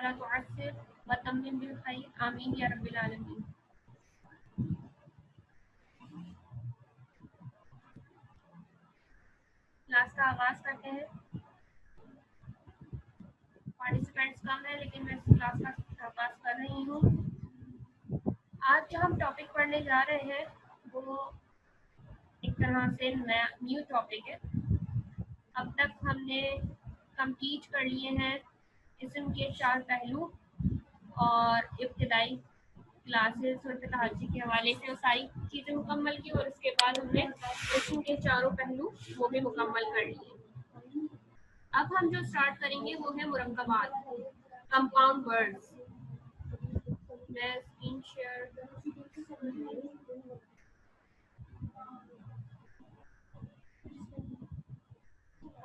वला तुअस्सिर व तम्मिम बिल खैर आमीन या रब्बिल आलमीन। क्लास का आगाज करते हैं। पार्टिसिपेंट्स कम है लेकिन मैं क्लास का आगाज कर रही हूँ। आज जो हम टॉपिक पढ़ने जा रहे हैं वो एक तरह से नया न्यू टॉपिक है। अब तक हमने कंप्लीट कर लिए हैं इस्म के 4 पहलू और इब्तिदाई क्लासेस और तहाजी के हवाले से वो सारी चीज़ें मुकम्मल की और उसके बाद हमने इस्म के 4 पहलू वो भी मुकम्मल कर लिए। अब हम जो स्टार्ट करेंगे वो है मुरक्कबात, कंपाउंड वर्ड्स। मैं स्क्रीन शेयर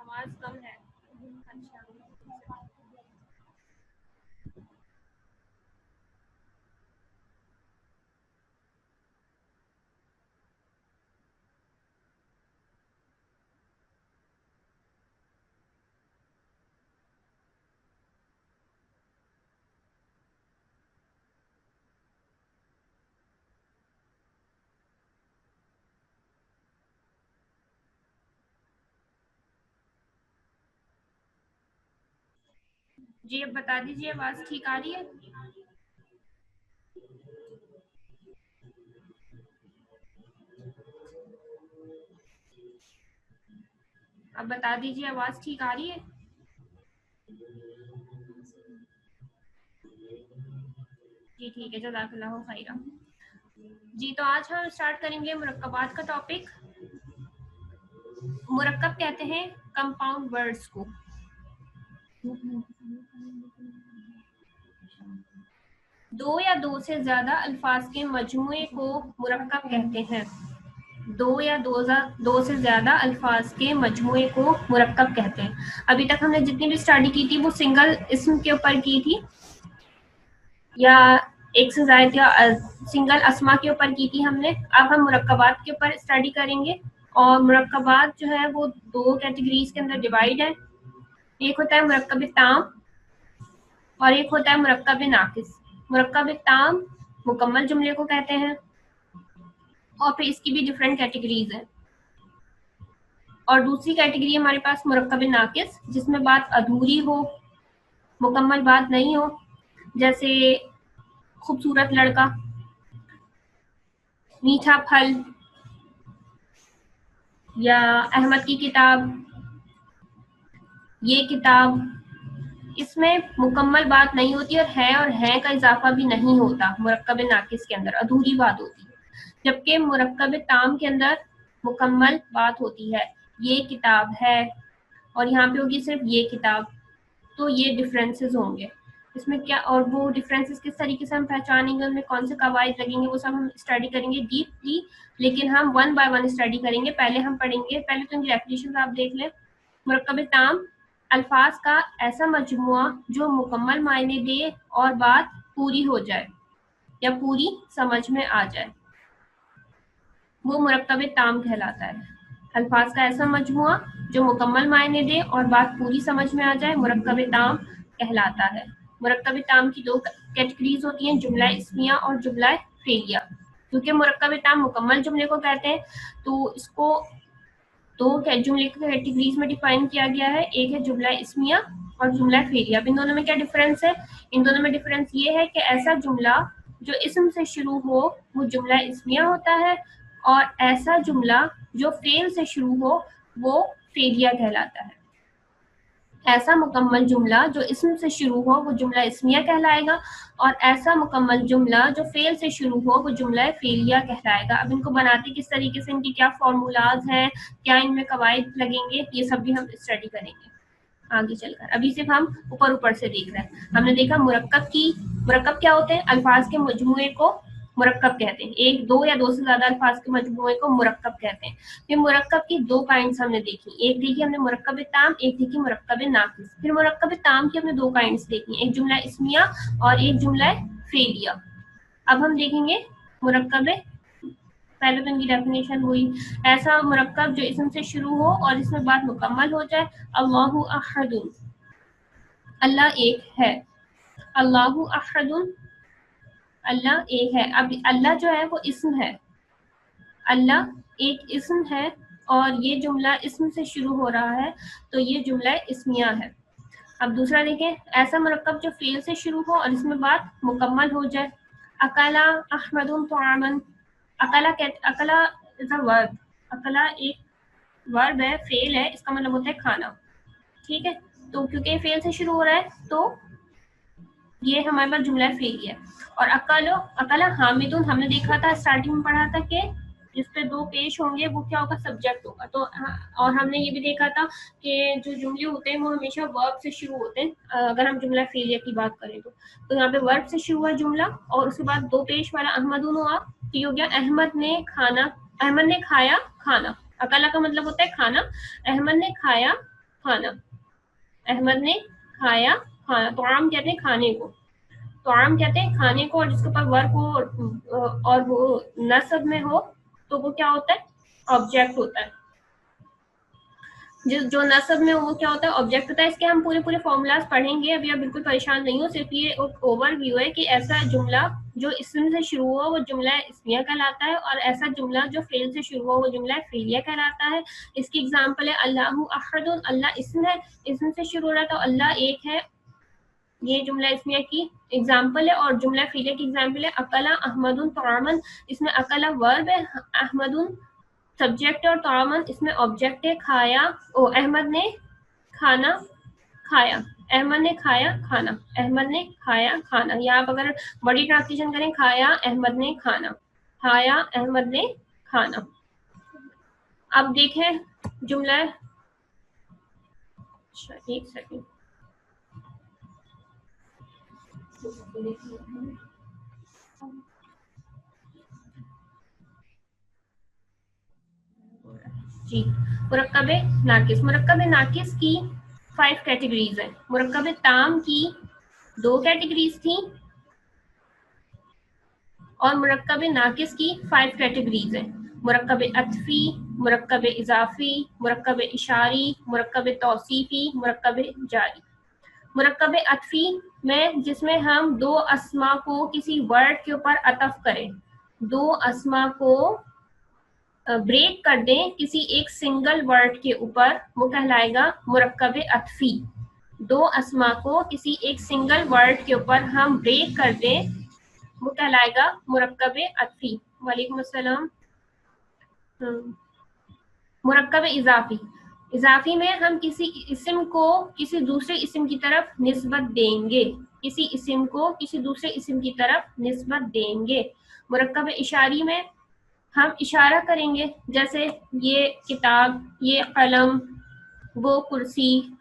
आवाज कम है। अच्छा जी, अब बता दीजिए आवाज ठीक आ रही है? अब बता दीजिए आवाज ठीक आ रही है? जी ठीक है, जज़ाकल्लाहु खैरा। जी तो आज हम स्टार्ट करेंगे मुरक्कबात का टॉपिक। मुरक्कब कहते हैं कंपाउंड वर्ड्स को। दो या दो से ज्यादा अल्फाज के मजमूए को मुरक्कब कहते हैं। दो से ज्यादा अल्फाज के मजमूए को मुरक्कब कहते हैं। अभी तक हमने जितनी भी स्टडी की थी वो सिंगल इस्म के ऊपर की थी या एक से ज्यादा या सिंगल अस्मा के ऊपर की थी हमने। अब हम मुरक्कबात के ऊपर स्टडी करेंगे और मुरक्कबात जो है वो 2 कैटेगरीज के अंदर डिवाइड है। एक होता है मुरक्कब ताम और एक होता है मुरक्कब नाकिस। मुरक्कब ताम मुकम्मल जुमले को कहते हैं और फिर इसकी भी डिफरेंट कैटेगरीज हैं। और दूसरी कैटेगरी हमारे पास मुरक्कब नाकिस, जिसमें बात अधूरी हो, मुकम्मल बात नहीं हो, जैसे खूबसूरत लड़का, मीठा फल या अहमद की किताब, ये किताब। इसमें मुकम्मल बात नहीं होती और है का इजाफा भी नहीं होता। मुरक्कब नाकिस के अंदर अधूरी बात होती है, जबकि मुरक्कब ताम के अंदर मुकम्मल बात होती है। ये किताब है और यहाँ पे होगी सिर्फ ये किताब। तो ये डिफरेंसेस होंगे इसमें क्या, और वो डिफरेंसेस किस तरीके से हम पहचानेंगे, उनमें कौन से कवायद लगेंगे, वो सब हम स्टडी करेंगे डीपली। लेकिन हम 1 बाय 1 स्टडी करेंगे। पहले हम पढ़ेंगे, पहले तो इनकी डेफिनेशन आप देख लें। मुरक्कब ताम अल्फाज का ऐसा मजमुआ जो मुकम्मल मायने दे और बात पूरी हो जाए या पूरी समझ में आ जाए, वो मुरक्कब ताम कहलाता है। अल्फाज का ऐसा मजमुआ जो मुकम्मल मायने दे और बात पूरी समझ में आ जाए, मुरक्कब ताम कहलाता है। मुरक्कब ताम की 2 कैटेगरीज होती हैं, जुमला इस्मिया और जुमला फेलिया। क्योंकि मुरक्कब ताम मुकम्मल जुमले को कहते हैं तो इसको 2 जुमले की कैटेगरीज में डिफाइन किया गया है। एक है जुमला इस्मिया और जुमला फेलिया। इन दोनों में क्या डिफरेंस है? इन दोनों में डिफरेंस ये है कि ऐसा जुमला जो इस्म से शुरू हो वो जुमला इस्मिया होता है और ऐसा जुमला जो फेल से शुरू हो वो फेलिया कहलाता है। ऐसा मुकम्मल जुमला जो इस्म से शुरू हो वो जुमला इस्मिया कहलाएगा और ऐसा मुकम्मल जुमला जो फेल से शुरू हो वो जुमला फेलिया कहलाएगा। अब इनको बनाते किस तरीके से, इनकी क्या फॉर्मूलाज हैं, क्या इनमें कवायद लगेंगे, ये सब भी हम स्टडी करेंगे आगे चलकर। अभी सिर्फ हम ऊपर से देख रहे हैं। हमने देखा मुरक्कब क्या होते हैं? अल्फाज के मजमूए को मुरक्कब कहते हैं। 1, 2 या 2 से ज्यादा अल्फाज के मजमूए को मुरक्कब कहते हैं। फिर मुरक्कब की 2 काइंड्स हमने देखी। एक देखी हमने मुरक्कब ताम, एक देखी मुरक्कब नाकिस। फिर मुरक्कब ताम की हमने 2 काइंड्स देखी, एक जुमला इस्मिया और एक जुमला फेलिया। अब हम देखेंगे मुरक्कब। पहले तो इनकी डेफिनेशन हुई, ऐसा मुरक्कब जो इस्म से शुरू हो और इसमें बात मुकम्मल हो जाए। अल्लाहु अहद, अल्लाह एक है। अल्लाहु अहदुन, अल्लाह एक है। अब अल्लाह जो है वो इस्म है, अल्लाह एक इस्म है और ये जुमला इस्म से शुरू हो रहा है, तो ये जुमला इस्मिया है। अब दूसरा देखें, ऐसा मुरक्कब जो फेल से शुरू हो और इसमें बात मुकम्मल हो जाए। अकला अहमदुन तआमन, अकला इज अ वर्ब, अकला एक वर्ब है, फेल है, इसका मतलब होता है खाना। ठीक है, तो क्योंकि ये फेल से शुरू हो रहा है तो ये हमारे पास जुमला फेल है। और अकला हामिदुन, हमने देखा था स्टार्टिंग में पढ़ा था कि जिस पे दो पेश होंगे वो क्या होगा, सब्जेक्ट होगा। तो और हमने ये भी देखा था कि जो जुमले होते हैं वो हमेशा वर्ब से शुरू होते हैं, अगर हम जुमला फेलियर की बात करें तो यहाँ पे वर्ब से शुरू हुआ जुमला और उसके बाद दो पेश वाला अहमदुन हुआ, तो ये हो गया अहमद ने खाना, अहमद ने खाया खाना। अकला का मतलब होता है खाना, अहमद ने खाया खाना, अहमद ने खाया खाना। तो आम कहते हैं खाने को, तो आम कहते हैं खाने को, और जिसके ऊपर वर्ब हो और वो नस्ब में हो तो वो क्या होता है, ऑब्जेक्ट होता है। जो नस्ब में हो वो क्या होता है, ऑब्जेक्ट होता है। इसके हम पूरे पूरे फॉर्मूलाज पढ़ेंगे, अभी आप बिल्कुल परेशान नहीं हो, सिर्फ ये एक ओवरव्यू है कि ऐसा जुमला जो इस्म से शुरू हुआ वो जुमला इस्मिया कहलाता है, और ऐसा जुमला जो फेल से शुरू हुआ वो जुमला फेलिया कहलाता है। इसकी एग्जाम्पल है अल्लाहु अहदुन, अल्लाह इस्म है, इस्म से शुरू हो रहा था, अल्लाह एक है, ये जुमला इस्मिया की एग्जाम्पल है। और जुमला फेलिया की एग्जाम्पल है अकला अहमदुन तआमन, इसमें अकला वर्ब है, अहमदुन सब्जेक्ट है और तआमन इसमें ऑब्जेक्ट है, खाया ओ अहमद ने खाना खाया, अहमद ने खाया खाना, अहमद ने खाया खाना। या आप अगर बड़ी ट्रांसलेशन करें, खाया अहमद ने खाना, खाया अहमद ने खाना। अब देखें जुमला, अच्छा एक सेकंड, जी, मुरक्कब नाकिस, मुरक्कब नाकिस की 5 कैटेगरीज है। मुरक्कब ताम की 2 कैटेगरीज थी और मुरक्कब नाकिस की 5 कैटेगरीज है। मुरक्कब अतफी, मुरक्कब इजाफी, मुरक्कब इशारी, मुरक्कब तौसीफी, मुरक्कब जारी। मुरक्कब अतफी में जिसमें हम दो अस्मा को किसी वर्ड के ऊपर अतफ करें, दो अस्मा को ब्रेक कर दें किसी एक सिंगल वर्ड के ऊपर, वो कहलाएगा मुरक्कब अतफी। दो अस्मा को किसी एक सिंगल वर्ड के ऊपर हम ब्रेक कर दें, वो कहलाएगा मुरक्कब अतफी। वालेकुम अस्सलाम। मुरक्कब इजाफी, इजाफी में हम किसी इस्म को किसी दूसरे इस्म की तरफ निस्बत देंगे, किसी इस्म को किसी दूसरे इस्म की तरफ निस्बत देंगे। मुरक्कब इशारी में हम इशारा करेंगे, जैसे ये किताब, ये कलम, वो कुर्सी।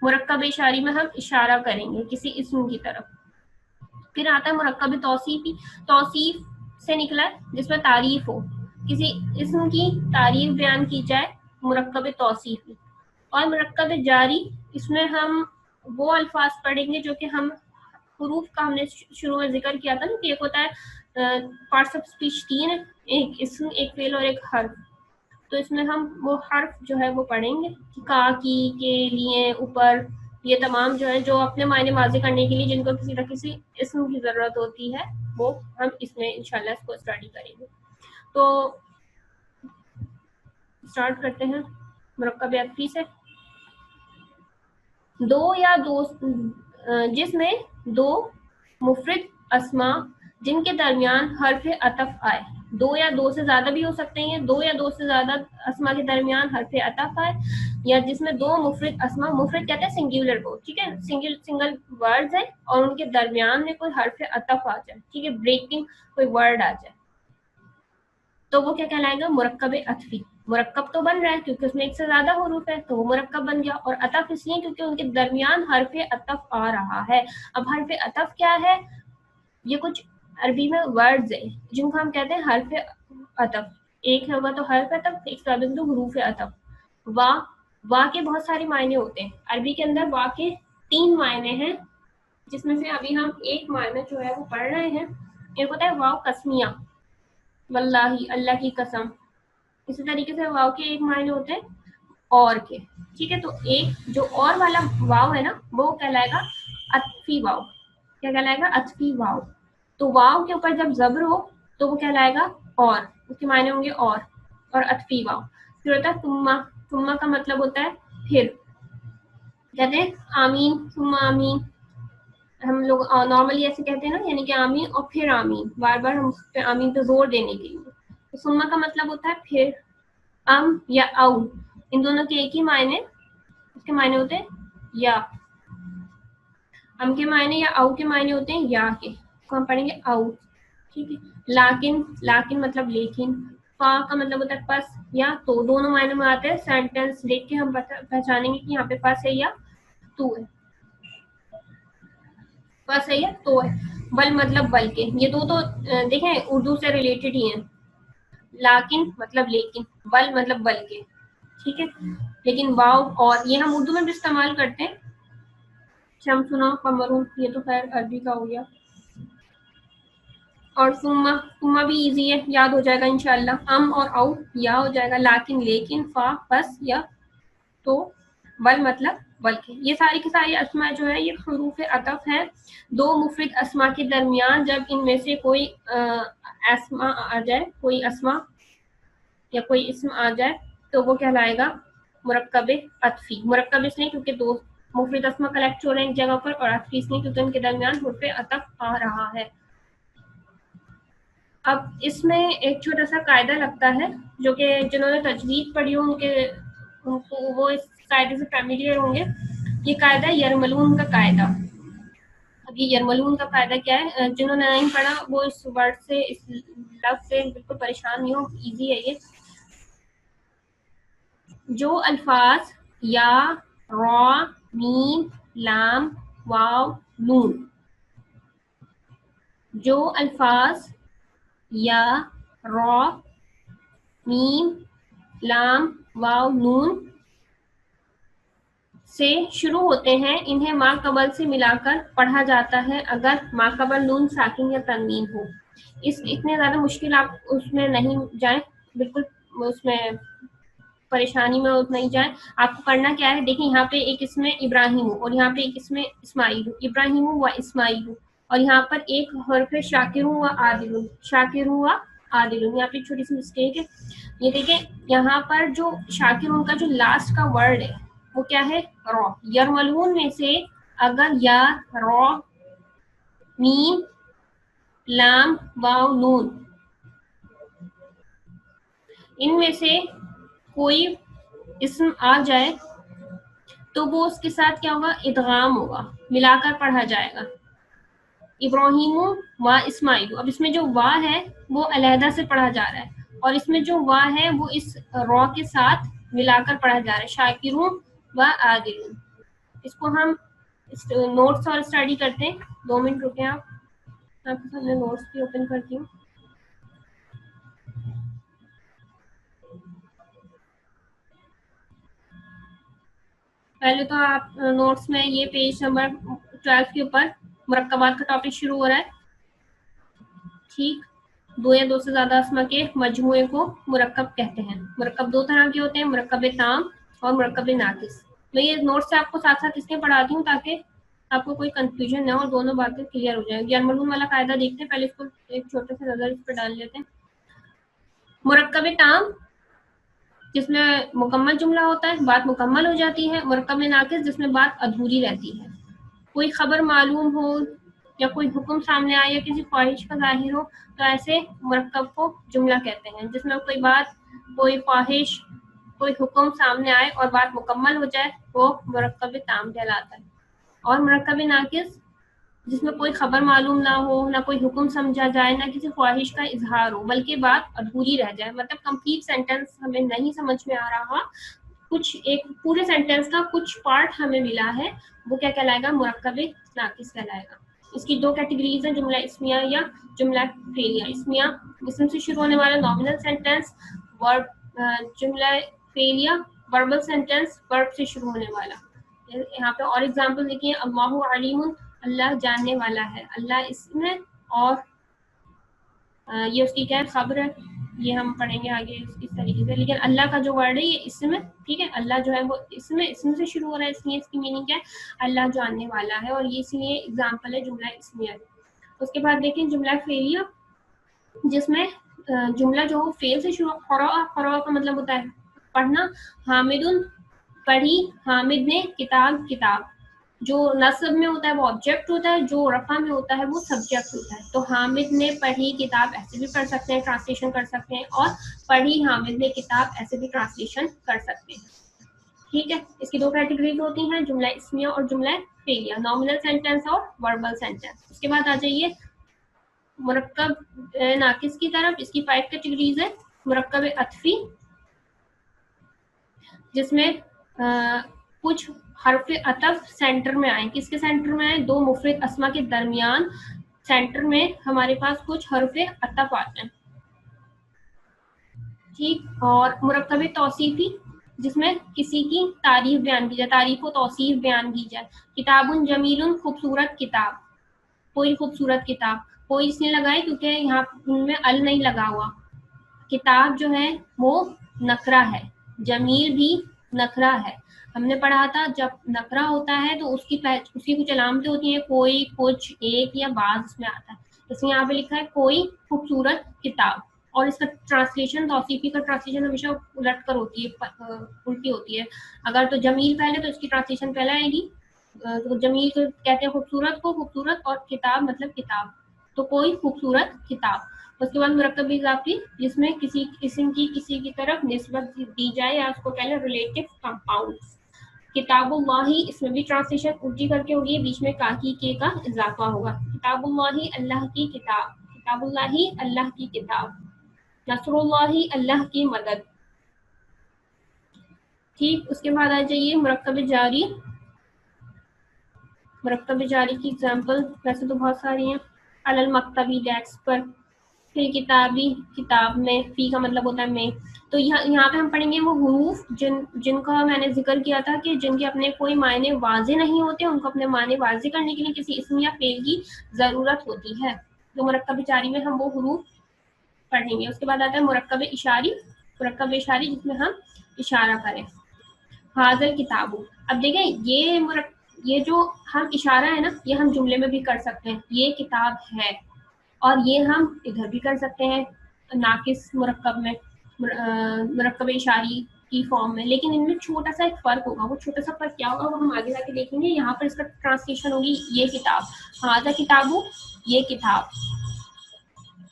मुरक्कब इशारी में हम इशारा करेंगे किसी इस्म की तरफ। फिर आता है मुरक्कब तौसीफी, तौसीफ से निकला जिसमें तारीफ हो, किसी इस्म की तारीफ बयान की जाए, मुरक्कब तौसीफी। और मुरक्कब जारी, इसमें हम वो अल्फाज पढ़ेंगे जो कि हम हुरूफ का हमने शुरू में जिक्र किया था ना कि एक होता है पार्ट्स ऑफ स्पीच 3, एक इस्म, एक फेल और एक हर्फ। तो इसमें हम वो हर्फ जो है वो पढ़ेंगे, का, की, के, लिए, ऊपर, ये तमाम जो है जो अपने मायने वाज़े करने के लिए जिनको किसी न किसी इस्म की ज़रूरत होती है, वो हम इसमें इंशाल्लाह इसको स्टडी करेंगे। तो स्टार्ट करते हैं मुरक्कब अतफी से। दो या दो, जिसमें दो मुफरद अस्मा जिनके दरमियान हर्फ अतफ आए, दो या दो से ज्यादा भी हो सकते हैं, दो या दो से ज्यादा अस्मा के दरमियान हर्फ अतफ आए, या जिसमें दो मुफरद अस्मा, मुफरद कहते हैं सिंगुलर को, ठीक है, सिंगल वर्ड्स है और उनके दरमियान में कोई हर्फ अतफ आ जाए, ठीक है, ब्रेकिंग कोई वर्ड आ जाए, तो वो क्या कहलाएगा, मुरक्कब अतफी। मुरक्कब तो बन रहा है क्योंकि उसमें एक से ज्यादा हुरूफ है, तो वो मुरक्कब बन गया। और अतफ इसलिए क्योंकि उनके दरमियान हर्फ अतफ आ रहा है। अब हर्फ अतफ क्या है, ये कुछ अरबी में वर्ड्स है जिनको हम कहते हैं हर्फ अतफ। एक होगा तो हर्फ अतफ, एक से तो हुरूफ अतफ। वाह के बहुत सारे मायने होते हैं अरबी के अंदर, वाह के 3 मायने हैं, जिसमें से अभी हम एक मायने जो है वो पढ़ रहे हैं। एक होता है वाव कस्मिया, वल्लाही अल्लाह की कसम। इसी तरीके से वाव के एक मायने होते हैं और के, ठीक है। तो एक जो और वाला वाव है ना, वो कहलाएगा अतफी वाव, क्या कहलाएगा? अतफी वाव। तो वाव के ऊपर जब जबर हो तो वो कहलाएगा और, उसके मायने होंगे और अतफी वाव। फिर होता है तुम्मा। तुम्मा का मतलब होता है फिर। कहते हैं आमीन, तुम्मा आमीन, हम लोग नॉर्मली ऐसे कहते हैं ना, यानी कि आमीन और फिर आमीन, बार बार हम उस पे आमीन पे जोर देने के लिए। तो सुम्मा का मतलब होता है फिर। अम या औ, इन दोनों के एक ही मायने, उसके मायने होते हैं या। अम के मायने या औ के मायने होते हैं या के, तो हम पढ़ेंगे औ। ठीक है। लाकिन, लाकिन मतलब लेकिन। फा का मतलब होता है पस या तो, दोनों मायने में आते हैं। सेंटेंस देख के हम पहचानेंगे कि यहाँ पे पस है या तू है। पस है या तो है। बल मतलब बल के, ये दो तो देखें उर्दू से रिलेटेड ही हैं। लाकिन मतलब लेकिन, बल मतलब बल के। ठीक है। लेकिन वाव और ये हम उर्दू में भी इस्तेमाल करते हैं। शमसुना कमरून, ये तो खैर अरबी का हो गया। और सुम्मा, सुम्मा भी इजी है, याद हो जाएगा इंशाल्लाह। अम और औ या हो जाएगा। लाकिन लेकिन, फा बस या तो, बल मतलब बल के। ये सारी की सारी अस्मा जो है ये हरूफ अतफ है। दो मुफरद अस्मा के दरमियान जब इनमें से कोई अस्मा आ जाए, कोई अस्मा या कोई इस्म आ जाए, तो वो कहलाएगा मुरक्कब अतफी। मुरक्कब इसलिए क्योंकि दो मुफरद अस्मा कलेक्ट हो रहे हैं एक जगह पर, और अतफी इसलिए क्योंकि उनके दरमियान हुर्फ अतफ आ रहा है। अब इसमें एक छोटा सा कायदा लगता है, जो कि जिन्होंने तजवीद पढ़ी हो उनको वो इस कायदे से फैमिलियर होंगे। ये कायदा यरमलून का कायदा। अब ये यरमलून का कायदा क्या है? जिन्होंने नहीं पढ़ा वो इस वर्ड से, इस लफ्ज से बिल्कुल परेशान नहीं हो, इजी है ये। जो अल्फाज या, रॉ, मीम, लाम, वाव, नून, जो अल्फाज या, रॉ, मीम, लाम, वाव, नून से शुरू होते हैं, इन्हें मा कबल से मिलाकर पढ़ा जाता है अगर मा कबल नून साकिन या तनवीन हो। इतने ज्यादा मुश्किल आप उसमें नहीं जाए, बिल्कुल उसमें परेशानी में नहीं जाए। आपको करना क्या है, देखिए यहाँ पे एक इसमें इब्राहिम और यहाँ पे एक इसमें इस्माइल, इब्राहिम व इस्माइल, और यहाँ पर एक हर्फ है शाकिर व आदिल, शाकिर व आदिल। यहाँ पे छोटी सी मिस्टेक है, ये देखिए यहाँ पर जो शाकिर का जो लास्ट का वर्ड है वो क्या है? रॉ। यरमलून में से अगर या, रॉ, मीम, लाम, वाव, नून, इनमें से कोई इस्म आ जाए तो वो उसके साथ क्या होगा? इदगाम होगा, मिलाकर पढ़ा जाएगा। इब्राहिमु व इस्माइल। अब इसमें जो वा है वो अलहदा से पढ़ा जा रहा है, और इसमें जो वा है वो इस रॉ के साथ मिलाकर पढ़ा जा रहा है। शाकिरू व आदिल। इसको हम नोट्स और स्टडी करते हैं। 2 मिनट रुके आप, आपके सामने नोट्स भी ओपन करती हूँ। पहले तो आप नोट्स में ये पेज नंबर 12 के ऊपर मुरक्कबात का टॉपिक शुरू हो रहा है। ठीक, दो या दो से ज्यादा अस्मा के मजमूए को मुरक्कब कहते हैं। मुरक्कब दो तरह के होते हैं, मुरक्कब ताम और मुरक्कब नाकिस। मैं ये नोट से आपको साथ साथ इसलिए पढ़ाती हूँ ताकि आपको कोई कंफ्यूजन ना हो और दोनों बातें क्लियर हो जाए। यरमलून वाला कायदा देखते हैं, पहले इसको एक छोटे से नजर इस पर डाल लेते हैं। मुरक्कब ताम जिसमें मुकम्मल जुमला होता है, बात मुकम्मल हो जाती है। मुरक्कब नाकिस जिसमें बात अधूरी रहती है। कोई खबर मालूम हो या कोई हुक्म सामने आए या किसी ख्वाहिश का जाहिर हो, तो ऐसे मुरक्कब को जुमला कहते हैं। जिसमें कोई बात, कोई ख्वाहिश, कोई हुक्म सामने आए और बात मुकम्मल हो जाए, वो मुरक्कब ताम कहलाता है। और मुरक्कब नाकिस जिसमें कोई खबर मालूम ना हो, ना कोई हुक्म समझा जाए, ना किसी ख्वाहिश का इजहार हो, बल्कि बात अधूरी रह जाए, मतलब कंप्लीट सेंटेंस हमें नहीं समझ में आ रहा, कुछ एक पूरे सेंटेंस का कुछ पार्ट हमें मिला है, वो क्या कहलाएगा? मुरक्कब नाकिस कहलाएगा। इसकी दो कैटेगरीज हैं, जुमला इस्मिया या जुमला फेलिया। इस्मिया इसम से शुरू होने वाला नॉमिनल सेंटेंस, वर्ब जुमला फेलिया वर्बल सेंटेंस, वर्ब से शुरू होने वाला। यहाँ पे और एग्जांपल देखिए, अल्लाहु अलीमुन, अल्लाह जानने वाला है, अल्लाह इसमें, और ये उसकी क्या है? खबर है। ये हम पढ़ेंगे आगे इस तरीके से। लेकिन अल्लाह का जो वर्ड है ये इसमें, ठीक है, अल्लाह जो है वो इसमें से शुरू हो रहा है, इसलिए इसकी मीनिंग क्या है, अल्लाह जानने वाला है, और ये इसलिए एग्जाम्पल है जुमला इसमिया। उसके बाद देखें जुमला फेलिया, जिसमें जुमला जो फेल से शुरू, क़रा का मतलब होता है पढ़ना, हामिदुन पढ़ी, हामिद ने, किताब किताब। जो नस्ब में होता है वो ऑब्जेक्ट होता है, जो रफा में होता है वो सब्जेक्ट होता है। तो हामिद ने पढ़ी किताब ऐसे भी पढ़ सकते हैं, ट्रांसलेशन कर सकते हैं, और पढ़ी हामिद ने किताब ऐसे भी ट्रांसलेशन कर सकते हैं। ठीक है, इसकी दो कैटेगरीज होती हैं, जुमला इस्मिया और जुमला फेलिया, नॉमिनल सेंटेंस और वर्बल सेंटेंस। उसके बाद आ जाइए मुरक्कब नाकिस की तरफ। इसकी 5 कैटेगरीज है। मुरक्कब अतफी, जिसमें कुछ हर्फ अतफ सेंटर में आए। किसके सेंटर में आए? दो मुफरद अस्मा के दरमियान सेंटर में हमारे पास कुछ हर्फ अतफ आते हैं। ठीक, और मुरक्कब तौसीफी, जिसमें किसी की तारीफ बयान की जाए, तारीफ व तौसीफ बयान की जाए। किताबुन जमीलुन, खूबसूरत किताब, कोई खूबसूरत किताब, कोई इसलिए लगाए क्योंकि यहाँ उनमें अल नहीं लगा हुआ। किताब जो है वो नकरा है, जमील भी नकरा है। हमने पढ़ा था जब नकरा होता है तो उसकी कुछ अलामतें होती हैं, कोई, कुछ, एक या बाज इसमें आता है। जैसे यहाँ पे लिखा है कोई खूबसूरत किताब, और इसका ट्रांसलेशन, तौसीफी का ट्रांसलेशन हमेशा उलट कर होती है, उल्टी होती है। अगर तो जमील पहले तो इसकी ट्रांसलेशन पहले आएगी। तो जमील को कहते हैं खूबसूरत को, खूबसूरत, और किताब मतलब किताब, तो कोई खूबसूरत किताब। उसके बाद मुरक्कब इजाफी, जिसमें किसी किस्म की किसी की तरफ निस्बत दी जाए, या उसको कहते हैं रिलेटिव कंपाउंड। किताबुल्लाही, इसमें भी ट्रांसलेशन उल्टी करके होगी, बीच में काकी के का इजाफा होगा। किताबुल्लाही अल्लाह की किताब, किताबुल्लाही अल्लाह की किताब। नसरुल्लाही अल्लाह की मदद। ठीक, उसके बाद आ जाइए मुरक्कब जारी। मुरक्कब जारी की एग्जाम्पल वैसे तो बहुत सारी हैं। अलल मकतबी, डेस्क पर। फिर किताबी, किताब में, फी का मतलब होता है में। तो यहाँ पे हम पढ़ेंगे वो हुरूफ जिनका मैंने जिक्र किया था कि जिनके अपने कोई मायने वाजे नहीं होते, उनको अपने मायने वाजे करने के लिए किसी इसम या फेल की जरूरत होती है। तो मुरक्कब जारी में हम वो हुरूफ पढ़ेंगे। उसके बाद आता है मुरक्कब इशारी। मुरक्कब इशारी जिसमें हम इशारा करें। हाज़िल किताबु, अब देखें ये जो हम इशारा है ना, ये हम जुमले में भी कर सकते हैं, ये किताब है, और ये हम इधर भी कर सकते हैं नाकिस मुरक्कब में, मुरक्कब इशारी की फॉर्म में। लेकिन इनमें छोटा सा एक फर्क होगा। वो छोटा सा फर्क क्या होगा वो हम आगे जाके देखेंगे। यहाँ पर इसका ट्रांसलेशन होगी ये किताब, हाज़ा किताबु, ये किताब।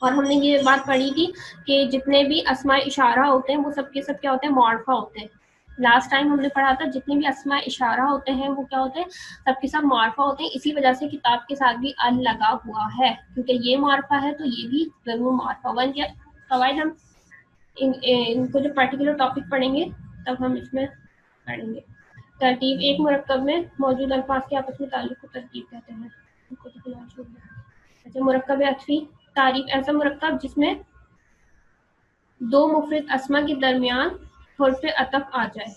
और हमने ये बात पढ़ी थी कि जितने भी अस्मा इशारा होते हैं वो सबके सब क्या होते हैं, मौरफा होते हैं। लास्ट टाइम हमने पढ़ा था जितने भी अस्मा इशारा होते हैं वो क्या होते हैं, सबके सब मार्फा होते हैं। इसी वजह से किताब के साथ भी अल लगा हुआ है, क्योंकि ये मार्फा है तो ये भी जरूर मार्फा वन या कवायद। हम इनको जो पर्टिकुलर टॉपिक पढ़ेंगे तब हम इसमें पढ़ेंगे। तरतीब, एक मुरक्कब में मौजूद अल्फाज के आपस में ताल्लुक को तरतीब कहते हैं। अच्छा, मुरक्कब अतफी तारीफ, ऐसा मुरक्कब जिसमें दो मुफरद अस्मा के दरमियान हुर्फ अतफ आ जाए।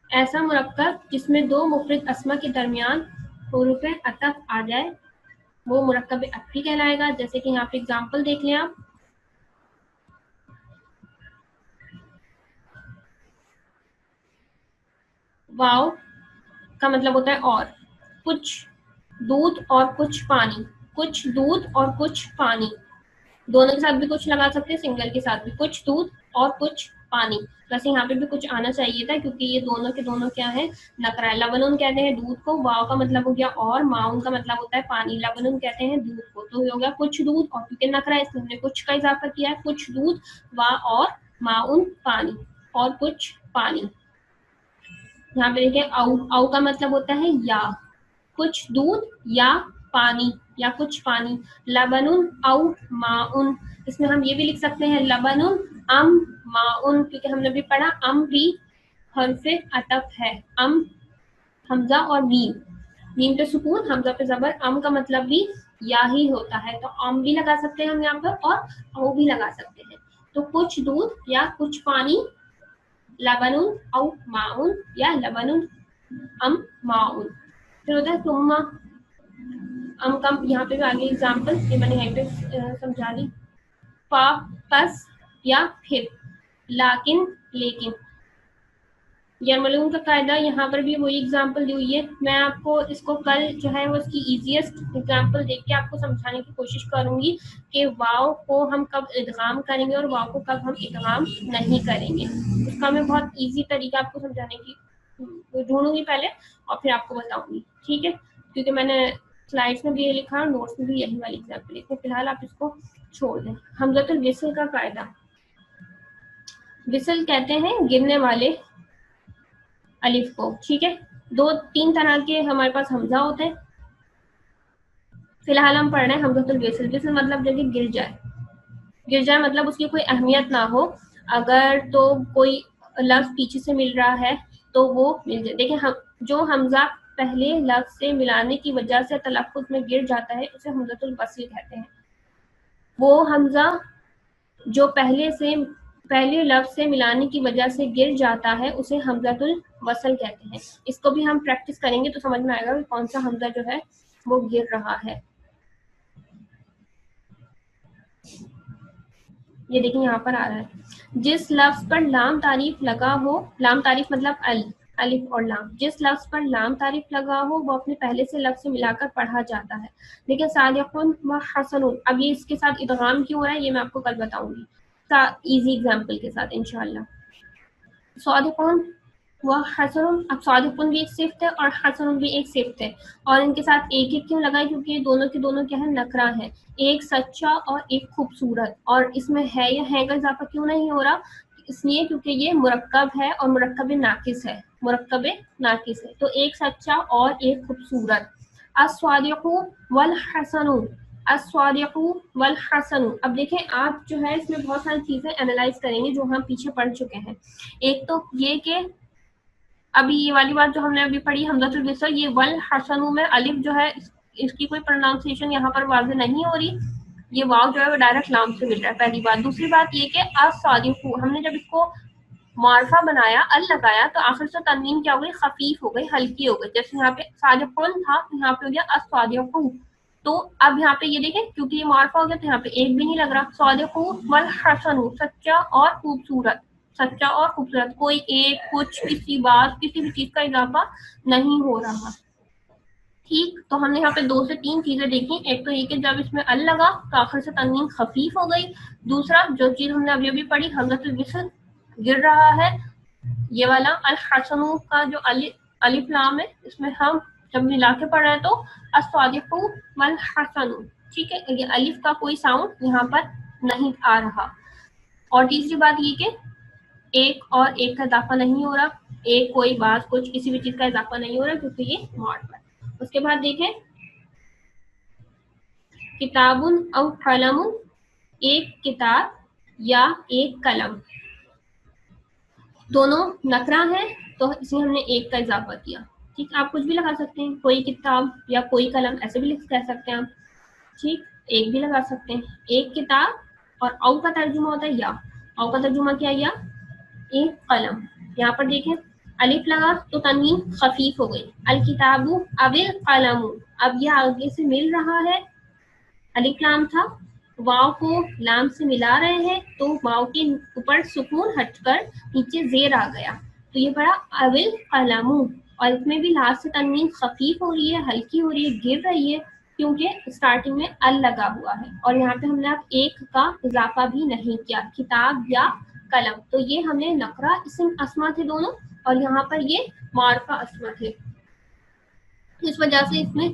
ऐसा मुरक्कब जिसमें दो मुफरद अस्मा के दरमियान हुरूफ अतफ आ जाए वो मुरक्कब अतफी कहलाएगा। जैसे कि यहाँ पे एग्जांपल देख लें आप। वाव का मतलब होता है और, कुछ दूध और कुछ पानी, कुछ दूध और कुछ पानी, दोनों के साथ भी कुछ लगा सकते हैं, सिंगल के साथ भी, कुछ दूध और कुछ पानी। वैसे यहाँ पे भी कुछ आना चाहिए था क्योंकि ये दोनों के दोनों क्या है, नकरा है। लबनुन कहते हैं दूध को, वाव का मतलब हो गया और, माउन का मतलब होता है पानी, लबनुन कहते हैं दूध को, तो ये हो गया कुछ दूध, और क्योंकि नकरा है इसलिए हमने कुछ का इजाफा किया है, कुछ दूध, वा और, माउन पानी, और कुछ पानी। यहाँ पे देखिए औ का मतलब होता है या, कुछ दूध या पानी, या कुछ पानी। लबनुन औ माउन, इसमें हम ये भी लिख सकते हैं लबनुन अम माउन, क्योंकि हमने भी पढ़ा अम भी हर्फे अतफ है। अम, हमजा और मीम, मीम पे सुकून, हमजा पे जबर, अम का मतलब भी या ही होता है, तो अम भी लगा सकते हैं हम यहाँ पर, और औ भी लगा सकते हैं। तो कुछ दूध या कुछ पानी, लबनुन औ माउन, या लबनुन अम माउन। फिर होता है तुम्मा, अम कम, यहाँ पे भी आगे एग्जाम्पल ये मैंने यहीं पे समझा दी। फा, पस या फिर, लाकिन, लेकिन। यरमलून का कायदा यहाँ पर भी वही एग्जाम्पल दी हुई है। मैं आपको इसको कल जो है वो इसकी इजीएस्ट एग्जाम्पल देख के आपको समझाने की कोशिश करूंगी कि वाव को हम कब इदगाम करेंगे और वाव को कब हम इदगाम नहीं करेंगे। उसका मैं बहुत इजी तरीका आपको समझाने की ढूंढूंगी पहले और फिर आपको बताऊंगी, ठीक है? क्योंकि मैंने स्लाइड्स में भी ये लिखा और नोट्स में भी यही वाली एग्जाम्पल लिखी। फिलहाल आप इसको छोड़ दें। हमज़तुल विस्ल का कायदा, विस्ल कहते हैं गिरने वाले अलिफ को, ठीक है? दो तीन तरह के हमारे पास हमजा होते हैं। फिलहाल हम पढ़ रहे हैं हमज़तुल विस्ल। विस्ल मतलब जब गिर जाए, गिर जाए मतलब उसकी कोई अहमियत ना हो। अगर तो कोई लफ्ज पीछे से मिल रहा है तो वो मिल जाए। देखिए हम जो हमजा पहले लफ्ज से मिलाने की वजह से तलफ्फुज में गिर जाता है उसे हमज़तुल वस्ल कहते हैं। वो हमजा जो पहले लफ्ज से मिलाने की वजह से गिर जाता है उसे हमज़तुल वस्ल कहते हैं। इसको भी हम प्रैक्टिस करेंगे तो समझ में आएगा कि कौन सा हमजा जो है वो गिर रहा है। ये देखिए यहाँ पर आ रहा है, जिस लफ्ज पर लाम तारीफ लगा हो, लाम तारीफ मतलब अलिफ और लाम, जिस लफ्ज पर लाम तारीफ लगा हो वो अपने पहले से लफ्ज से मिलाकर पढ़ा जाता है। देखिए सादिकुन व हसनुन, अब ये इसके साथ इदगाम क्यों हो रहा है ये मैं आपको कल बताऊंगी इजी एग्जाम्पल के साथ इंशाल्लाह। सादिकुन व हसनुन, अब सादिकुन भी एक सिफ्त है और हसनुन भी एक सिफ्त है और इनके साथ एक एक क्यों लगाए, क्योंकि ये दोनों के दोनों क्या है, नकरा है। एक सच्चा और एक खूबसूरत, और इसमें है या है का इजाफा क्यों नहीं हो रहा, इसलिए क्योंकि ये मुरक्कब है और मुरक्कब नाकिस है, मुरक्कब नाकिस है। तो एक सच्चा और एक खूबसूरत। अस्वादिकु वल हसनु, अस्वादिकु वल हसनु। अब देखें आप जो है इसमें बहुत सारी चीजें एनालाइज करेंगे जो हम पीछे पढ़ चुके हैं। एक तो ये कि अभी ये वाली बात जो हमने अभी पढ़ी हमज़तुल विस्ल, ये वल हसनु में अलिफ जो है इसकी कोई प्रोनाउंसिएशन यहाँ पर वाज़ेह नहीं हो रही, ये वाव जो है वो डायरेक्ट लाम से मिल रहा है, पहली बात। दूसरी बात ये कि अस्सादिकु, हमने जब इसको मार्फा बनाया, अल लगाया, तो आखिर से तनवीन क्या हो गई, खफीफ हो गई, हल्की हो गई। जैसे यहाँ पे सादिकुन था तो यहाँ पे हो गया अस्सादिकु। तो अब यहाँ पे ये देखें क्योंकि ये मार्फा हो गया तो यहाँ पे एक भी नहीं लग रहा। सादिकु वल हसनु, सच्चा और खूबसूरत, सच्चा और खूबसूरत, कोई एक कुछ किसी बात किसी भी चीज का इजाफा नहीं हो रहा। ठीक, तो हमने यहाँ पे दो से तीन चीजें देखी। एक तो ये कि जब इसमें अल लगा तो आखिर से तनवीन खफीफ हो गई। दूसरा जो चीज हमने अभी अभी पढ़ी हमज़तुल विस्ल गिर रहा है, ये वाला अल हसनु का जो अलिफ लाम है इसमें हम जब मिला के पढ़ रहे हैं तो अस्वादिकु वल हसनु, ठीक है? ये अलिफ का कोई साउंड यहाँ पर नहीं आ रहा। और तीसरी बात ये कि एक और एक का इजाफा नहीं हो रहा, एक कोई बात कुछ किसी भी चीज का इजाफा नहीं हो रहा क्योंकि ये मॉड है। उसके बाद देखें किताबुन और कलमुन, एक किताब या एक कलम, दोनों नकरा है तो इसमें हमने एक का इजाफा किया। ठीक, आप कुछ भी लगा सकते हैं, कोई किताब या कोई कलम ऐसे भी कह सकते हैं आप। ठीक, एक भी लगा सकते हैं, एक किताब, और औ का तर्जुमा होता है या, औ का तर्जुमा क्या है या, एक कलम। यहाँ पर देखें अलिफ लगा तो तनवीन खफीफ हो गई, अल किताबु अविल कलमु, अब यह आगे से मिल रहा है, अलिफ लाम था, वाव को लाम से मिला रहे हैं तो वाव के ऊपर सुकून हटकर नीचे जेर आ गया, तो ये पड़ा अविल कलमु। और इसमें भी लास्ट से तनवीन खफीफ हो रही है, हल्की हो रही है, गिर रही है क्योंकि स्टार्टिंग में अल लगा हुआ है। और यहाँ पे हमने अब एक का इजाफा भी नहीं किया, किताब या कलम, तो ये हमने नकरा इस्म अस्मा थे दोनों, और यहाँ पर ये मारफा अस्मा थे। इस वजह से इसमें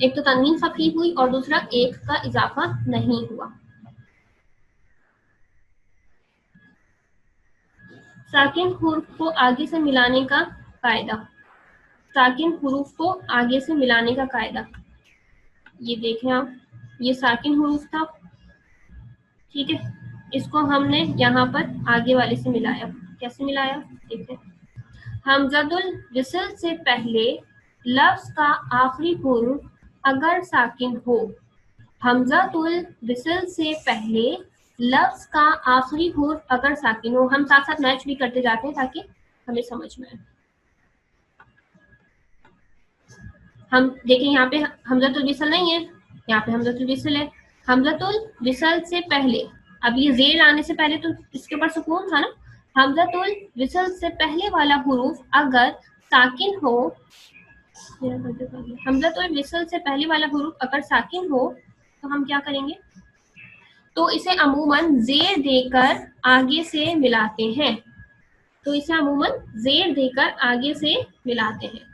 एक तो तनवीन खफीफ हुई और दूसरा एक का इजाफा नहीं हुआ। साकिन हुर्फ को आगे से मिलाने का कायदा, साकिन हुरूफ को आगे से मिलाने का कायदा, ये देखें आप, ये साकिन हुरूफ था, ठीक है? इसको हमने यहाँ पर आगे वाले से मिलाया। कैसे मिलाया देखें, हमज़तुल विस्ल से पहले लफ्ज का आखिरी हुर्फ अगर साकिन हो, हमज़तुल विस्ल से पहले लफ्ज का आखिरी हुर्फ अगर साकिन हो, हम साथ साथ मैच भी करते जाते हैं ताकि हमें समझ में आए। हम देखें यहाँ पे हमज़तुल विस्ल नहीं है, यहाँ पे हमज़तुल विस्ल है। हमज़तुल विस्ल से पहले अब ये जेर आने से पहले तो इसके ऊपर सुकून था ना। हमजतुल विसल से पहले वाला हुरूफ अगर साकिन हो, हमजतुल विसल से पहले वाला हुरूफ अगर साकिन हो तो हम क्या करेंगे, तो इसे अमूमन जेर देकर आगे से मिलाते हैं। तो इसे अमूमन जेर देकर आगे से मिलाते हैं।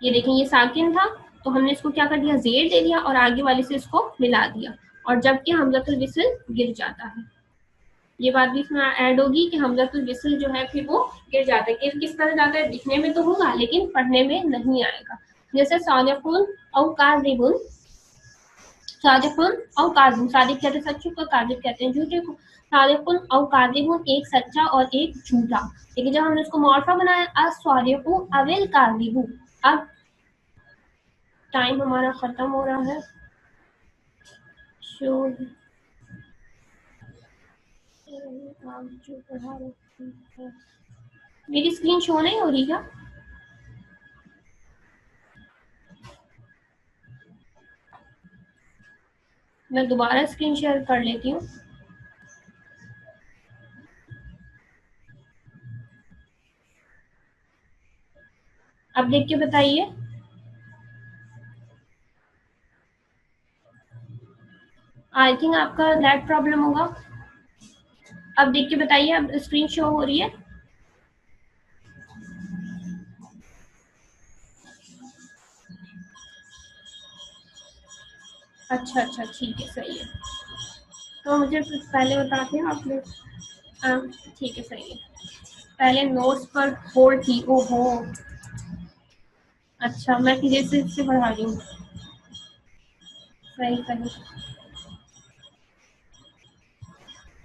ये देखें, ये साकिन था तो हमने इसको क्या कर दिया, जेर दे दिया और आगे वाले से इसको मिला दिया, और जबकि हमजतुल विसल गिर जाता है। ये बात भी इसमें ऐड होगी कि हमजतुल विसल जो है फिर वो गिर जाता है। गिर किस तरह जाता है, दिखने में तो होगा लेकिन पढ़ने में नहीं आएगा। जैसे सादिकुन और काज़िबुन, सादिकुन और काज़िब, सादिक कहते हैं सच्चे को, काज़िब कहते हैं झूठे को। सादिकुन और काज़िबुन, एक सच्चा और एक झूठा। लेकिन जब हमने उसको मौरफा बनाया अस्वादिकु अविल काज़िबु, अब टाइम हमारा खत्म हो रहा है। शो आप जो पढ़ा रहे हैं, मेरी स्क्रीन शो नहीं हो रही क्या? मैं दोबारा स्क्रीन शेयर कर लेती हूँ। अब देख के बताइए। आई थिंक आपका नेट प्रॉब्लम होगा। अब देख के बताइए, अब स्क्रीन शो हो रही है? अच्छा अच्छा, ठीक है, सही है। तो मुझे पहले बताते हैं आप लोग। ठीक है, सही है। पहले नोट्स पर होल्ड थी, ओहो। अच्छा, मैं धीरे से इससे बढ़ा रही हूँ। सही सही,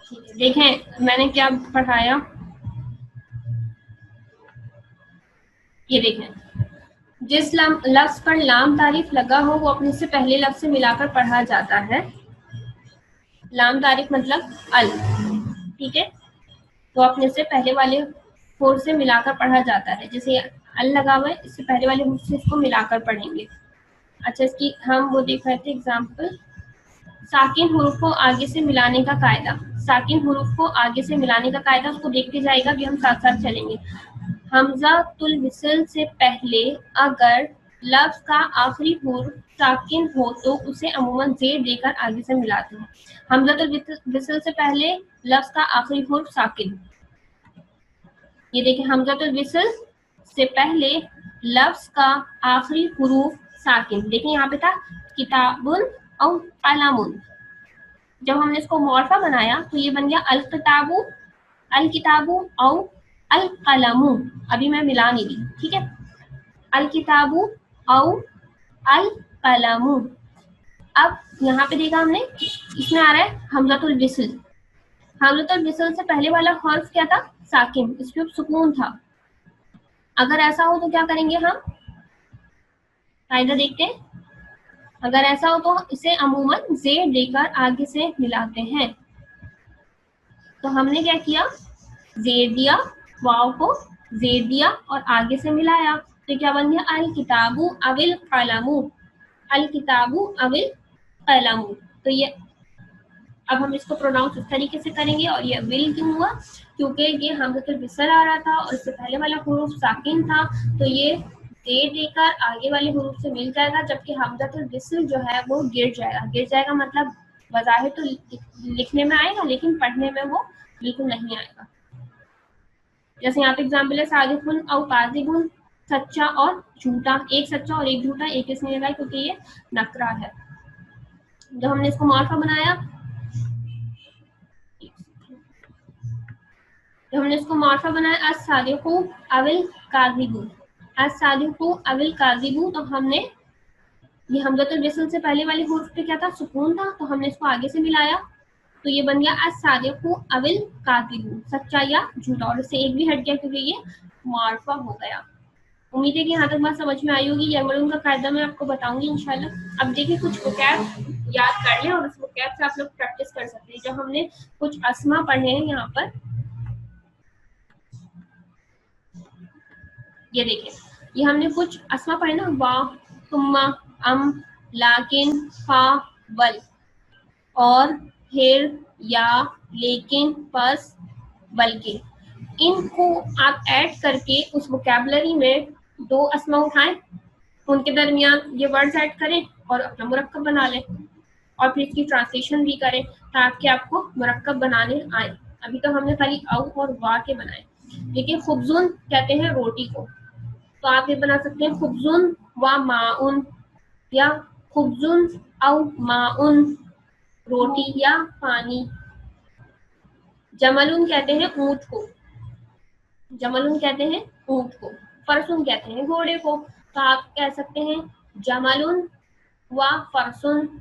ठीक है। देखें मैंने क्या पढ़ाया, ये देखें, जिस लफ्ज पर लाम तारीफ लगा हो वो अपने से पहले लफ्ज से मिलाकर पढ़ा जाता है। लाम तारीफ मतलब अल, ठीक है, तो अपने से पहले वाले हुर्फ से मिलाकर पढ़ा जाता है। जैसे अल लगा हुआ है, इससे पहले वाले हुर्फ से इसको मिलाकर पढ़ेंगे। अच्छा, इसकी हम वो देख रहे थे एग्जाम्पल, साकिन हुरूफ को आगे से मिलाने का कायदा। साकिन हुरूफ को आगे से मिलाने का कायदा, उसको देखते जाएगा कि हम साथ साथ चलेंगे। हमजा तुल विसल से पहले अगर लफ्ज का आखिरी हुर्फ साकिन हो तो उसे अमूमन जेर देकर आगे से मिलाते हैं। हमजा तुल विसल से पहले लफ्ज का आखिरी हुर्फ साकिन, ये देखिए, हमजातुल विसल से पहले लफ्ज का आखिरी हुरूफ साकिन। देखिए यहाँ पे था किताबुन और कलमुन। जब हमने इसको मौरफा बनाया तो ये बन गया अल किताबु, अल किताबु और अल कलमु। अभी मैं मिला नहीं रही, ठीक है। अल किताबु और अल कलमु। अब यहाँ पे देखा हमने, इसमें आ रहा है हमजातुल विसल। हमजातुल विसल से पहले वाला हर्फ क्या था, साकिन, इस पे सुकून था। अगर ऐसा हो तो क्या करेंगे हम, कायदा देखते हैं। अगर ऐसा हो तो इसे अमूमन जेर देकर आगे से मिलाते हैं। तो हमने क्या किया, जेर दिया, वाव को जेर दिया और आगे से मिलाया, तो क्या बन गया, अल किताबु अविल कलमु, अल किताबु अविल कलमु। तो ये अब हम इसको प्रोनाउंस इस तरीके से करेंगे। और ये विल क्यों हुआ, क्योंकि ये हमज़तुल विसल आ रहा था और इससे पहले वाला हुरूफ साकिन था, तो ये जेर देकर आगे वाले हुरूफ से मिल जाएगा, जबकि हमज़तुल विसल जो है वो गिर जाएगा। गिर जाएगा मतलब बज़ाहिर तो लिखने में आएगा लेकिन पढ़ने में वो बिल्कुल नहीं आएगा। जैसे यहाँ पे एग्जाम्पल है सादिकुन और काज़िबुन, सच्चा और झूठा, एक सच्चा और एक झूठा, एक इसमें लगा क्योंकि ये नकरा है। जब हमने इसको मौरफा बनाया, जब हमने इसको मौरफा बनाया अस-सादिकु अविल काज़िबु, अस-सादिकु अविल काज़िबु, तो हमने ये हमज़तुल विसल से पहले वाले हुर्फ पे क्या था, सुकून था, तो हमने इसको आगे से मिलाया, तो ये बन गया अस-सादिकु अविल काज़िबु, सच्चा या झूठा, और इससे एक भी हट गया क्योंकि ये मौरफा हो गया। उम्मीद है कि यहाँ तक बात समझ में आई होगी। यमरुन का कायदा मैं आपको बताऊंगी इंशाल्लाह। अब देखिए, कुछ वोकैब याद कर लें और उस वोकैब से आप लोग प्रैक्टिस कर सकते हैं। जब हमने कुछ अस्मा पढ़े हैं यहाँ पर, ये देखिए, ये हमने कुछ अस्मा पढ़े ना, वाह, तुम्मा, अम, लाकिन, फा, वल, और, फिर, या, लेकिन, पस, बल्कि, इनको आप ऐड करके उस वोकैबुलरी में दो अस्मा उठाएं, उनके दरमियान ये वर्ड्स ऐड करें और अपना मुरक्कब बना लें और फिर इसकी ट्रांसलेशन भी करें ताकि आपको मुरक्कब बनाने आए। अभी तो हमने खाली औ और वा के बनाए, लेकिन खुबजुन कहते हैं रोटी को, तो आप ये बना सकते हैं खुबजुन व माउन, या खुबजुन औ माउन, रोटी या पानी। जमलुन कहते हैं ऊंट को, जमलुन कहते हैं ऊंट को। फरसुन कहते हैं घोड़े को, तो आप कह सकते हैं जमलुन व फरसुन,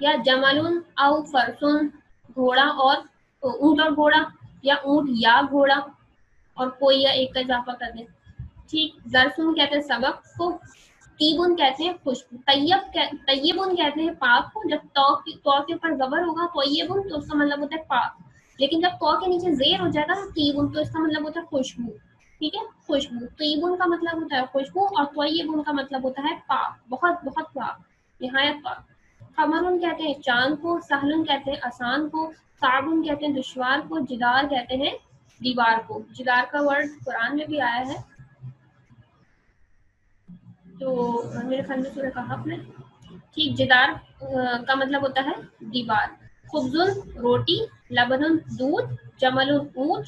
या जमलुन औ फरसुन, घोड़ा और ऊंट और घोड़ा, या ऊंट या घोड़ा, और कोई या एक का इजाफा कर दें। ठीक। जरसुन कहते हैं सबक को, तीबुन कहते हैं खुशबू, तय्यबुन कहते हैं पाक को। जब तो के ऊपर जबर होगा तय्यबुन तो उसका मतलब होता है पाक, लेकिन जब तो के नीचे जेर हो जाएगा ना तीबुन तो इसका मतलब होता है खुशबू। ठीक है, खुशबू। तीबुन का मतलब होता है खुशबू और तय्यबुन का मतलब होता है पाक, बहुत बहुत पाक, निहायत पाक। कमरुन कहते हैं चांद को, सहलुन कहते हैं आसान को, साबुन कहते हैं दुश्वार को, जिदार कहते हैं दीवार को। जिदार का वर्ड कुरान में भी आया है, तो मेरे ख्याल में सूरह कहफ में। ठीक। जिदार का मतलब होता है दीवार। खुबजुन रोटी, लबनुन दूध, जमलुन ऊंट,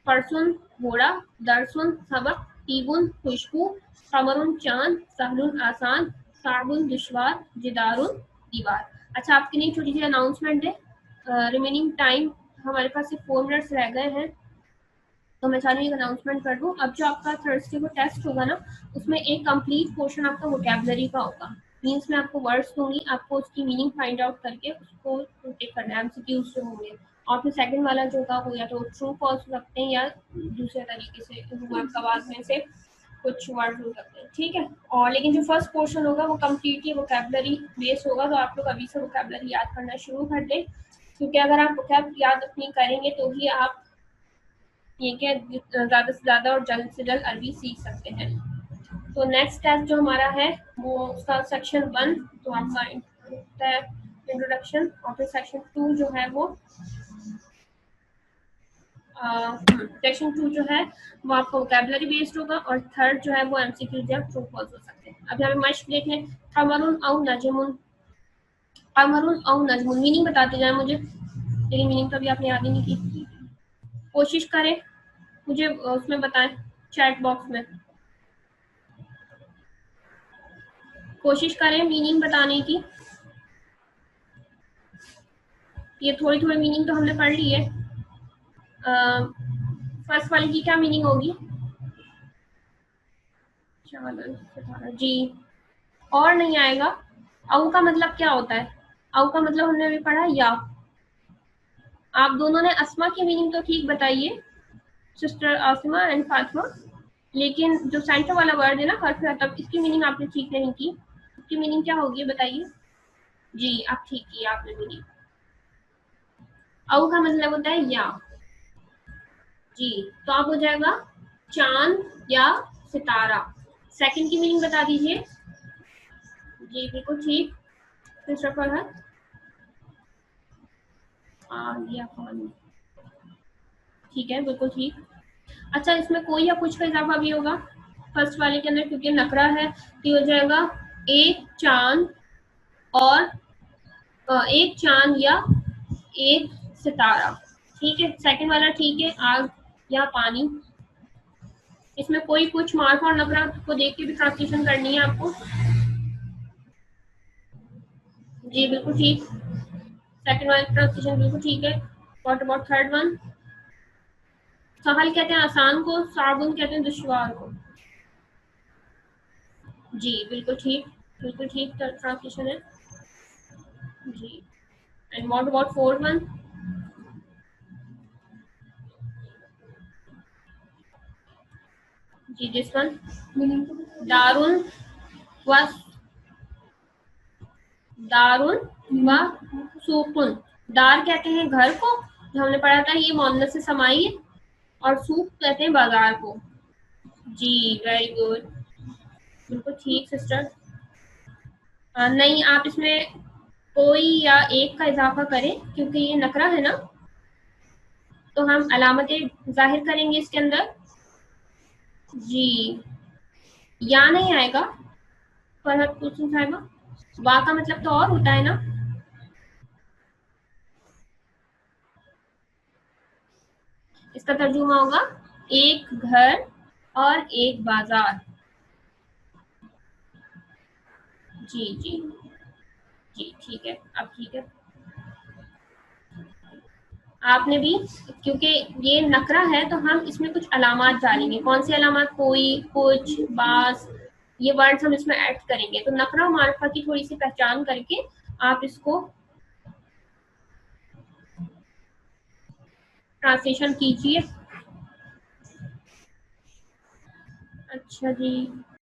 फरसुन घोड़ा, दरसुन सबक, तीबुन खुशबू, कमरुन चांद, सहलुन आसान, साबुन दुश्वार, जिदारुन दीवार। अच्छा, आपके लिए छोटी सी अनाउंसमेंट है। रिमेनिंग टाइम हमारे पास सिर्फ 4 मिनट्स रह गए हैं, तो मैं चाहती हूँ एक अनाउंसमेंट कर दूँ। अब जो आपका थर्सडे को टेस्ट होगा ना, उसमें एक कंप्लीट पोर्शन आपका वोकैबुलरी का होगा। मीन्स मैं आपको वर्ड्स दूंगी, आपको उसकी मीनिंग फाइंड आउट करके उसको टिक करना है, एमसीक्यूज जो होंगे। और फिर सेकंड वाला जो होगा वो या तो ट्रू फॉल्स रखते हैं या दूसरे तरीके से मुरक्कबात में से कुछ वर्ड हो सकते हैं। ठीक है। और लेकिन जो फर्स्ट पोर्शन होगा वो कम्प्लीटली वोकैबुलरी बेस्ड होगा, तो आप लोग अभी से वोकैबुलरी याद करना शुरू कर दें, क्योंकि अगर आप वोकैब याद अपनी करेंगे तो ही आप ये क्या ज़्यादा से ज़्यादा और जल्द से जल्द अरबी सीख सकते हैं। तो नेक्स्ट टेस्ट जो हमारा है वो उसका सेक्शन 1 तो आपका इंट्रोडक्शन, और फिर सेक्शन 2 जो है वो सेक्शन 2 जो है वो आपका वोकैबुलरी बेस्ड होगा, और थर्ड जो है वो एमसीक्यू या ट्रू फॉल्स हो सकते हैं। अभी हमें मश्क देख लें। कमरुन औ नजमुन, कमरुन औ नजमुन, मीनिंग बताते जाए मुझे, लेकिन मीनिंग तो अभी आपने याद ही नहीं की। कोशिश करें, मुझे उसमें बताएं चैट बॉक्स में, कोशिश करें मीनिंग बताने की। ये थोड़ी थोड़ी मीनिंग तो हमने पढ़ ली है। फर्स्ट वाले की क्या मीनिंग होगी? जी, और नहीं आएगा। औ का मतलब क्या होता है? औ का मतलब हमने अभी पढ़ा या। आप दोनों ने अस्मा की मीनिंग तो ठीक बताइए, सिस्टर आसिमा एंड फातिमा, लेकिन जो सेंटर वाला वर्ड है ना हर्फ तब, इसकी मीनिंग आपने ठीक नहीं की। इसकी मीनिंग क्या होगी बताइए? जी, आप ठीक की आपने मीनिंग। औ का मतलब होता है या। जी, तो आप हो जाएगा चांद या सितारा। सेकंड की मीनिंग बता दीजिए। जी बिल्कुल ठीक, दूसरा फरहत या पानी, ठीक है बिल्कुल ठीक। अच्छा, इसमें कोई या कुछ का इजाफा भी होगा फर्स्ट वाले के अंदर, क्योंकि नकरा है, तो हो जाएगा एक चांद और एक चांद या एक सितारा। ठीक है, सेकंड वाला ठीक है, आग या पानी। इसमें कोई कुछ मार्फ और नकरा को देख के भी ट्रांसलेशन करनी है आपको। जी बिल्कुल ठीक, सेकंड वाला ट्रांसलेशन बिल्कुल ठीक है। What about third one? सहल कहते हैं आसान को, साबुन कहते हैं दुश्वार को। जी बिल्कुल ठीक, बिल्कुल ठीक ट्रांसलेशन है। जी, and what about fourth one? जी दिस वन, दारुन व दारुन व सूकुन। दार कहते हैं घर को, जो हमने पढ़ा था ये मोहम्मद से समाई है, और सूक कहते हैं बाजार को। जी वेरी गुड, बिल्कुल ठीक सिस्टर। नहीं, आप इसमें कोई या एक का इजाफा करें, क्योंकि ये नकरा है ना, तो हम अलामतें जाहिर करेंगे इसके अंदर। जी, या नहीं आएगा फरहत कुसुम साहिबा? वा का मतलब तो और होता है ना। इसका तर्जुमा होगा एक घर और एक बाजार। जी जी जी, ठीक है, अब ठीक है। आपने भी, क्योंकि ये नकरा है तो हम इसमें कुछ अलामात डालेंगे। कौन सी अलामात? कोई, कुछ, बास, ये वर्ड्स हम इसमें ऐड करेंगे। तो नकरा और मारिफा की थोड़ी सी पहचान करके आप इसको ट्रांसलेशन कीजिए। अच्छा जी।